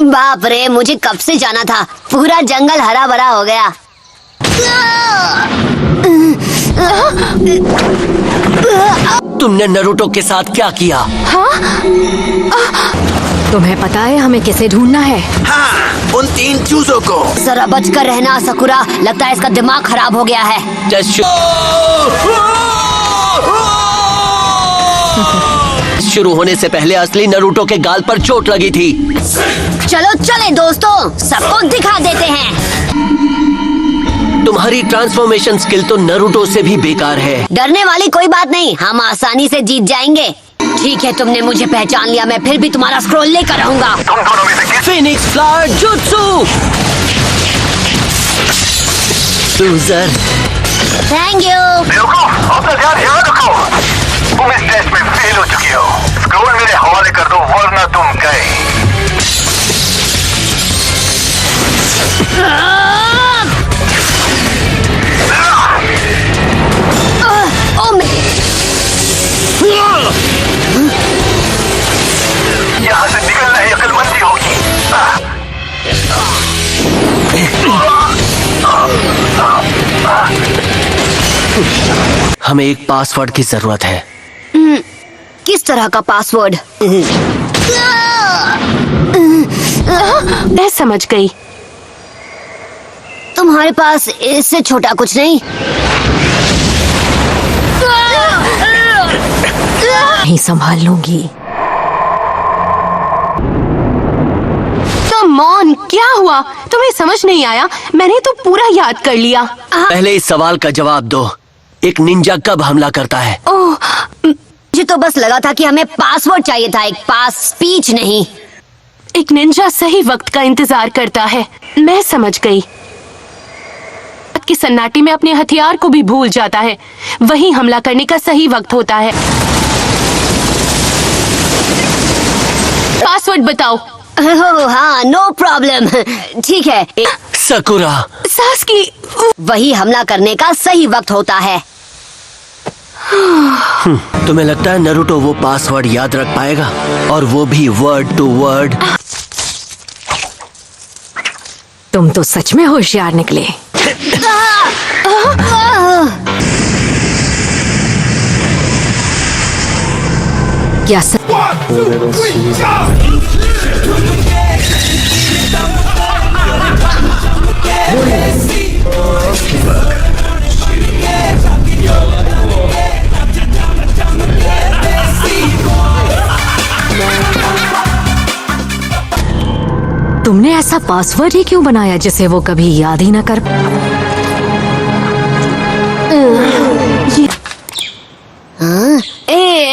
बाप रे, मुझे कब से जाना था। पूरा जंगल हरा भरा हो गया। तुमने नारुतो के साथ क्या किया? हाँ? तुम्हें पता है हमें किसे ढूंढना है? हाँ, उन 3 चूजों को। जरा बचकर रहना साकुरा, लगता है इसका दिमाग खराब हो गया है। शुरू होने से पहले असली नारुतो के गाल पर चोट लगी थी। चलो चले दोस्तों, सबको दिखा देते हैं। तुम्हारी ट्रांसफॉर्मेशन स्किल तो नारुतो से भी बेकार है। डरने वाली कोई बात नहीं, हम आसानी से जीत जाएंगे। ठीक है, तुमने मुझे पहचान लिया, मैं फिर भी तुम्हारा स्क्रॉल लेकर रहूंगा। Phoenix flower jutsu. Loser. Thank you. बेवकूफ, अपना ध्यान यहाँ रखो। तुम इस टेस्ट में फेल हो चुकी हो। स्क्रॉल मेरे हवाले कर दो वरना तुम गए। यहाँ से निकलना ही अक्लमंदी होगी। हमें एक पासवर्ड की जरूरत है। किस तरह का पासवर्ड? मैं समझ गई। तुम्हारे पास इससे छोटा कुछ नहीं? नहीं संभाल लूंगी। कम ऑन, क्या हुआ? तुम्हें समझ नहीं आया? मैंने तो पूरा याद कर लिया। पहले इस सवाल का जवाब दो, एक निंजा कब हमला करता है? ओह, मुझे तो बस लगा था कि हमें पासवर्ड चाहिए था, एक पास स्पीच नहीं। एक निंजा सही वक्त का इंतजार करता है। मैं समझ गई। कि सन्नाटे में अपने हथियार को भी भूल जाता है। वही हमला करने का सही वक्त होता है। पासवर्ड बताओ। हाँ, नो प्रॉब्लम। ठीक है। साकुरा। सास्की। वही हमला करने का सही वक्त होता है। तुम्हें लगता है नारुतो वो पासवर्ड याद रख पाएगा, और वो भी वर्ड टू वर्ड? तुम तो सच में होशियार निकले। क्या तुमने ऐसा पासवर्ड ही क्यों बनाया जिसे वो कभी याद ही ना कर?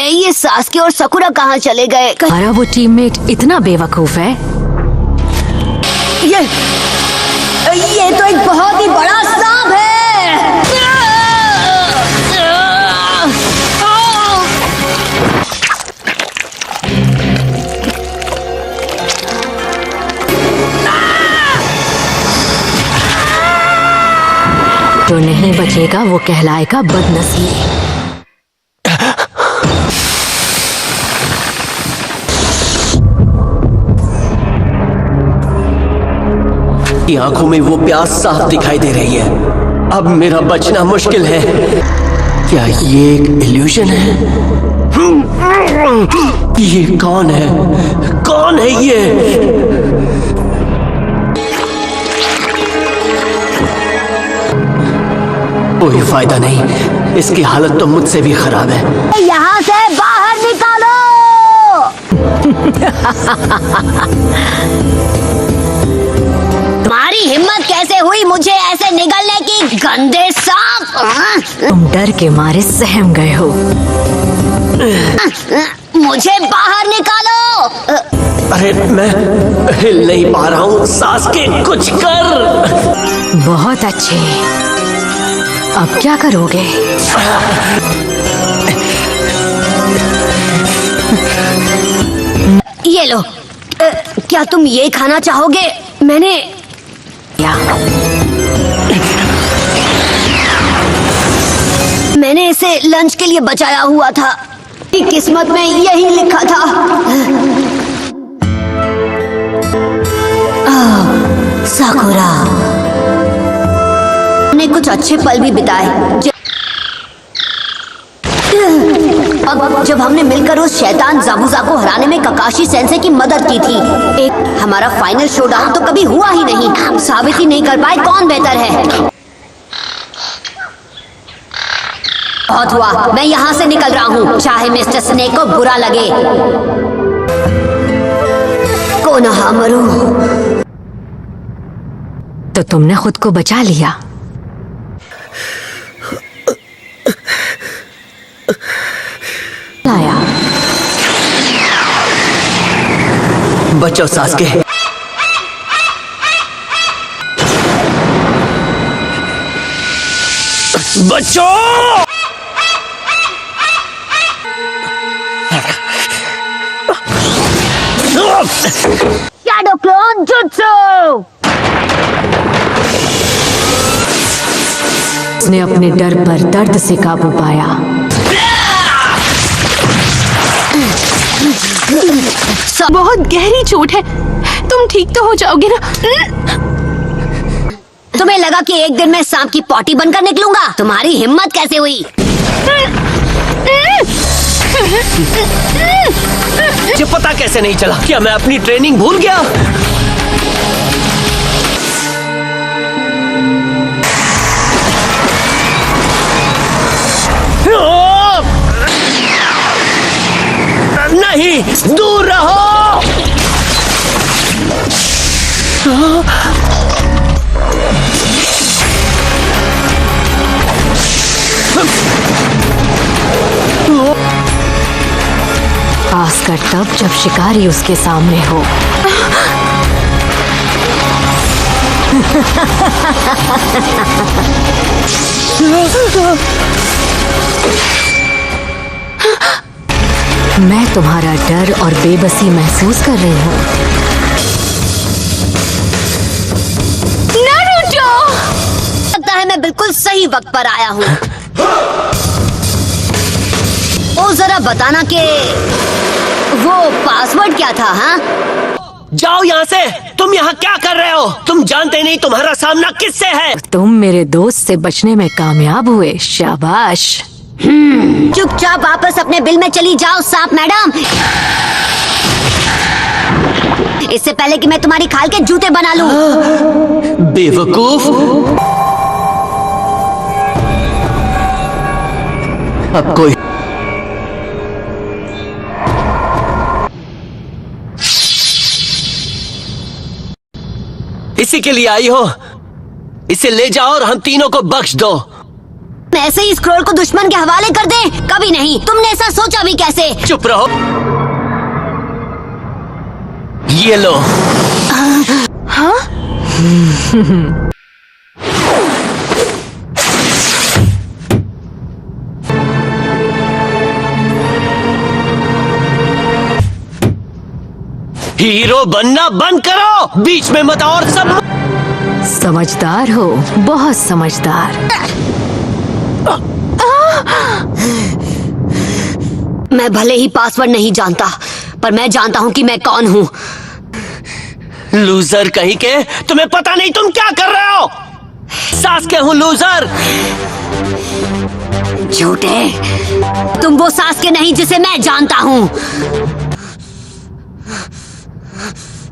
ये सास्की और साकुरा कहाँ चले गए? हमारा वो टीममेट इतना बेवकूफ है। ये तो एक बहुत ही बड़ा सांप है। जो नहीं बचेगा वो कहलाएगा बदनसीब। की आंखों में वो प्यास साफ दिखाई दे रही है। अब मेरा बचना मुश्किल है। क्या ये एक इल्यूजन है? ये कौन है? कौन है ये? कोई फायदा नहीं, इसकी हालत तो मुझसे भी खराब है। यहाँ से बाहर निकालो। तुम्हारी हिम्मत कैसे हुई मुझे ऐसे निगलने की, गंदे सांप? तुम डर के मारे सहम गए हो। मुझे बाहर निकालो। अरे मैं हिल नहीं पा रहा हूँ। सास्के कुछ कर। बहुत अच्छे, अब क्या करोगे? ये लो। क्या तुम ये खाना चाहोगे? मैंने इसे लंच के लिए बचाया हुआ था। किस्मत में यही लिखा था। साकुरा, हमने कुछ अच्छे पल भी बिताए। अब जब हमने मिलकर उस शैतान जाबुजा को हराने में ककाशी सेंसे की मदद की थी, एक हमारा फाइनल शोडाउन तो कभी हुआ ही नहीं। साबित ही नहीं कर पाए कौन बेहतर है। बहुत हुआ, मैं यहाँ से निकल रहा हूँ, चाहे मिस्टर स्नेक को बुरा लगे। कोनोहामारू, तो तुमने खुद को बचा लिया। आया। बचो सास्के। बचो। Shadow clone jutsu. उसने अपने डर पर दर्द से काबू पाया। बहुत गहरी चोट है, तुम ठीक तो हो जाओगे ना? तुम्हें लगा कि एक दिन मैं सांप की पॉटी बनकर निकलूंगा? तुम्हारी हिम्मत कैसे हुई? मुझे पता कैसे नहीं चला? क्या मैं अपनी ट्रेनिंग भूल गया? नहीं, दूर रहो। खासकर तब जब शिकारी उसके सामने हो। मैं तुम्हारा डर और बेबसी महसूस कर रही हूँ। नारुतो! लगता है मैं बिल्कुल सही वक्त पर आया हूँ। ओ जरा बताना कि वो पासवर्ड क्या था? हाँ, जाओ यहाँ से। तुम यहाँ क्या कर रहे हो? तुम जानते नहीं तुम्हारा सामना किससे है। तुम मेरे दोस्त से बचने में कामयाब हुए, शाबाश। चुपचाप वापस अपने बिल में चली जाओ सांप मैडम, इससे पहले कि मैं तुम्हारी खाल के जूते बना लूं। बेवकूफ। अब कोई इसी के लिए आई हो? इसे ले जाओ और हम तीनों को बख्श दो। ऐसे ही स्क्रोल को दुश्मन के हवाले कर दे? कभी नहीं। तुमने ऐसा सोचा भी कैसे? चुप रहो। ये लो। हाँ? हीरो बनना बंद करो, बीच में मत। और सब समझदार हो, बहुत समझदार। मैं भले ही पासवर्ड नहीं जानता, पर मैं जानता हूँ कि मैं कौन हूँ। लूजर कहीं के, तुम्हें पता नहीं तुम क्या कर रहे हो। सास्के हूँ लूजर। झूठे, तुम वो सास्के नहीं जिसे मैं जानता हूँ।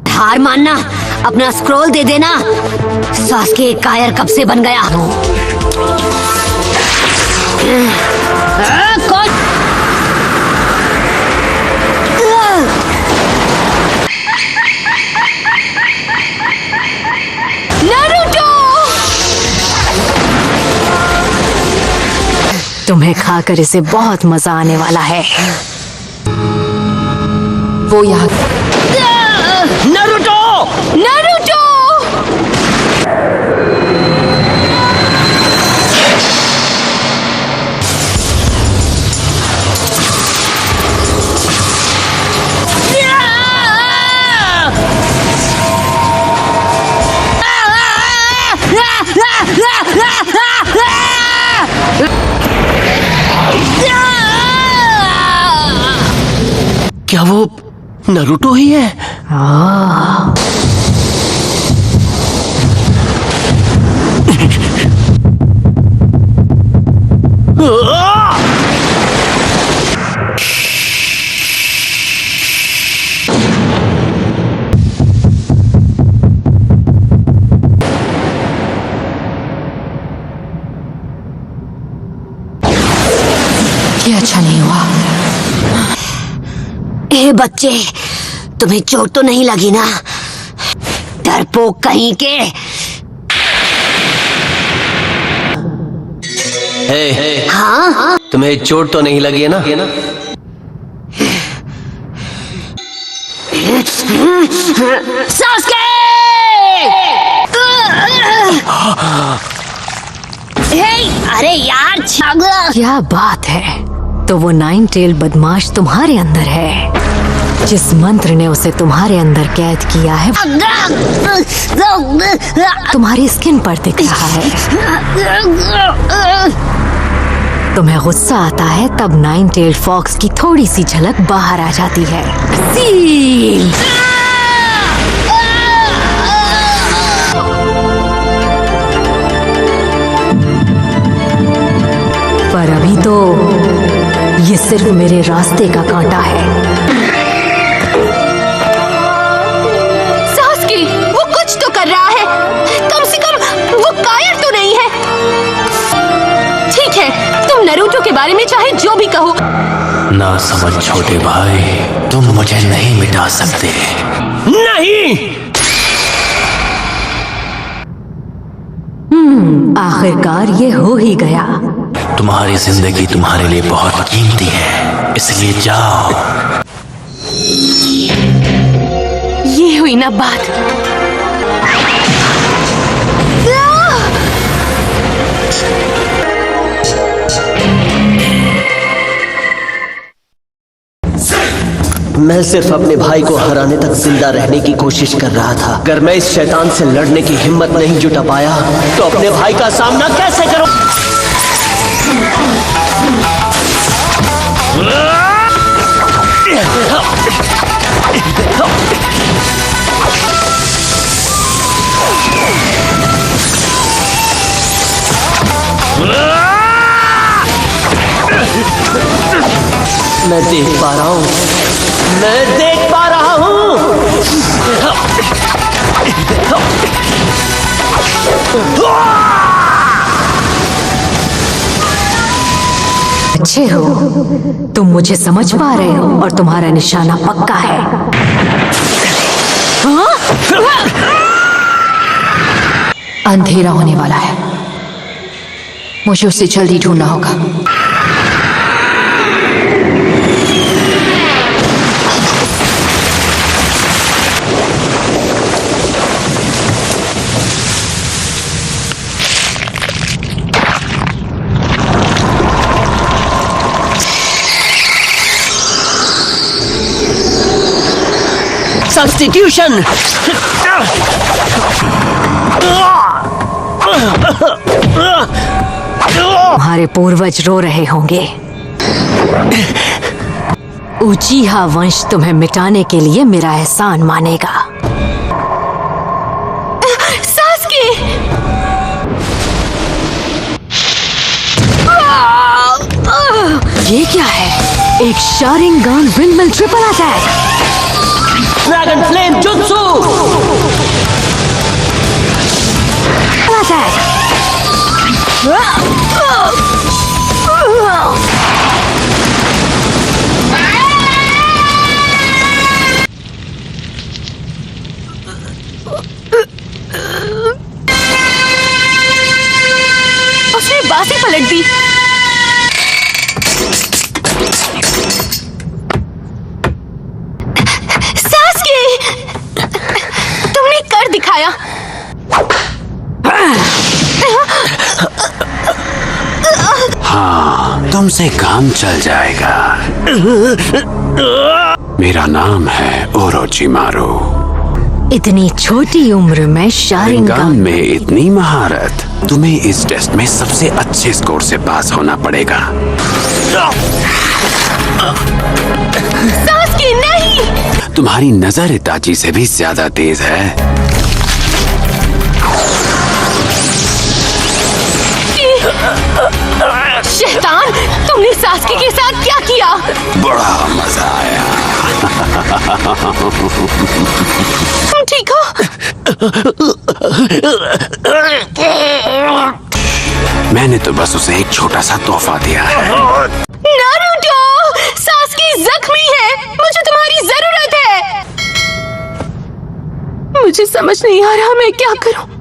हार मानना, अपना स्क्रोल दे देना। सास्के कायर कब से बन गया हूँ। कौन? नारुतो! तुम्हें खाकर इसे बहुत मजा आने वाला है। वो यहाँ। नारुतो! नारुतो! क्या वो नारुतो ही है? बच्चे, तुम्हें चोट तो नहीं लगी ना? डरपोक कहीं के। हे, हाँ, तुम्हें चोट तो नहीं लगी है ना? सास्के! हे, अरे यार छागला। क्या बात है, तो वो नाइन टेल बदमाश तुम्हारे अंदर है। जिस मंत्र ने उसे तुम्हारे अंदर कैद किया है तुम्हारी स्किन पर दिख रहा है। तुम्हें गुस्सा आता है तब नाइन टेल फॉक्स की थोड़ी सी झलक बाहर आ जाती है। सील! पर अभी तो ये सिर्फ मेरे रास्ते का कांटा है। सास्की, वो कुछ तो कर रहा है। कम से कम वो कायर तो नहीं है। ठीक है, तुम नरूटो के बारे में चाहे जो भी कहो। ना समझ छोटे भाई, तुम मुझे नहीं मिटा सकते। नहीं! आखिरकार ये हो ही गया। तुम्हारी जिंदगी तुम्हारे लिए बहुत कीमती है, इसलिए जाओ। ये हुई ना बात। मैं सिर्फ अपने भाई को हराने तक जिंदा रहने की कोशिश कर रहा था। अगर मैं इस शैतान से लड़ने की हिम्मत नहीं जुटा पाया तो अपने भाई का सामना कैसे करूं? मैं देख पा रहा हूं, मैं देख पा रहा हूं। अच्छे हो, तुम मुझे समझ पा रहे हो और तुम्हारा निशाना पक्का है। हाँ? अंधेरा होने वाला है, मुझे उसे जल्दी ढूंढना होगा। सब्स्टिट्यूशन! तुम्हारे पूर्वज रो रहे होंगे। उचीहा वंश तुम्हें मिटाने के लिए मेरा एहसान मानेगा। सास्की! ये क्या है? एक Sharingan windmill triple attack. Dragon flame jutsu! Attack! उसने बाजी पलट दी। सास्की! तुमने कर दिखाया। हाँ, तुमसे काम चल जाएगा। मेरा नाम है ओरोचिमारू। इतनी छोटी उम्र में शारिंगान शारिंगान में इतनी महारत, तुम्हें इस टेस्ट में सबसे अच्छे स्कोर से पास होना पड़ेगा। सास्की नहीं! तुम्हारी नजर इताची से भी ज्यादा तेज है। शैतान, तुमने सास्की के साथ क्या किया? बड़ा मजा आया। तुम ठीक हो? मैंने तो बस उसे एक छोटा सा तोहफा दिया है। नारुतो! सास्की जख्मी है। मुझे तुम्हारी समझ नहीं आ रहा मैं क्या करूं।